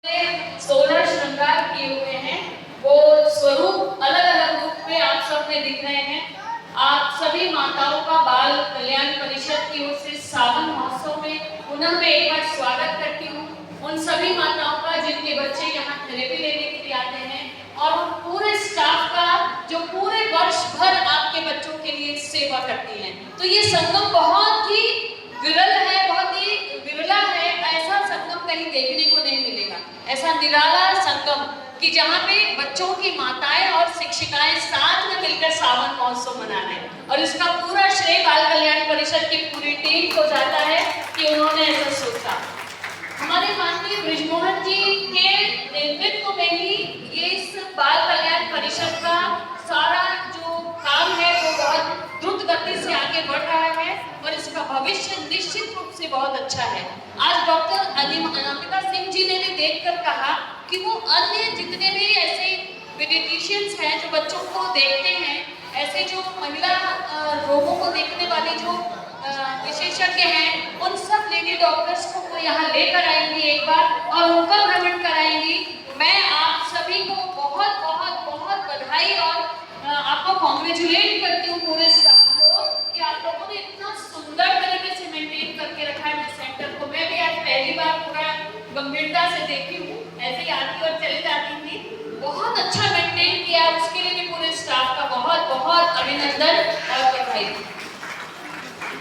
16 श्रृंगार किए हुए हैं, वो स्वरूप अलग अलग रूप में आप सब में दिख रहे हैं। आप सभी माताओं का बाल कल्याण परिषद की ओर से सावन महोत्सव में पुनः मैं एक बार स्वागत करती हूँ। उन सभी माताओं का जिनके बच्चे यहाँ थेरेपी लेने के लिए आते हैं, और पूरे स्टाफ का जो पूरे वर्ष भर आपके बच्चों के लिए सेवा करती हैं। तो ये संगम बहुत ही विरल है, बहुत ही विरला है। ऐसा संगम कहीं देखने को नहीं मिलेगा, ऐसा निराला संगम कि जहाँ पे बच्चों की माताएं और शिक्षिकाएं साथ में मिलकर सावन महोत्सव मना रहे हैं। और इसका पूरा श्रेय बाल कल्याण परिषद की पूरी टीम को जाता है कि उन्होंने ऐसा सोचा। हमारे माननीय बृजमोहन जी के नेतृत्व में ही ये इस बाल कल्याण परिषद का सारा जो काम है वो बहुत द्रुत गति से आगे बढ़ रहा है और इसका भविष्य निश्चित रूप से बहुत अच्छा है। आज डॉक्टर अनामिका सिंह जी ने भी देखकर कहा कि वो अन्य जितने भी ऐसे पीडियाट्रिशियंस हैं जो बच्चों को देखते हैं, ऐसे जो महिला रोगों को देखने वाले जो विशेषज्ञ हैं, उन सब लेडी डॉक्टर्स को वो यहाँ लेकर आएंगी एक बार और उनका भ्रमण कराएंगी। मैं आप सभी को बहुत बहुत बहुत बधाई और आपको कॉन्ग्रेचुलेट करती हूँ पूरे स्टाफ को कि आप लोगों ने इतना सुंदर तरीके से मेंटेन करके रखा है सेंटर को। मैं भी आज पहली बार पूरा गंभीरता से देखी हूँ, ऐसे ही आती और चली जाती थी। बहुत अच्छा मेंटेन किया, उसके लिए भी पूरे स्टाफ का बहुत बहुत अभिनंदन और बधाई।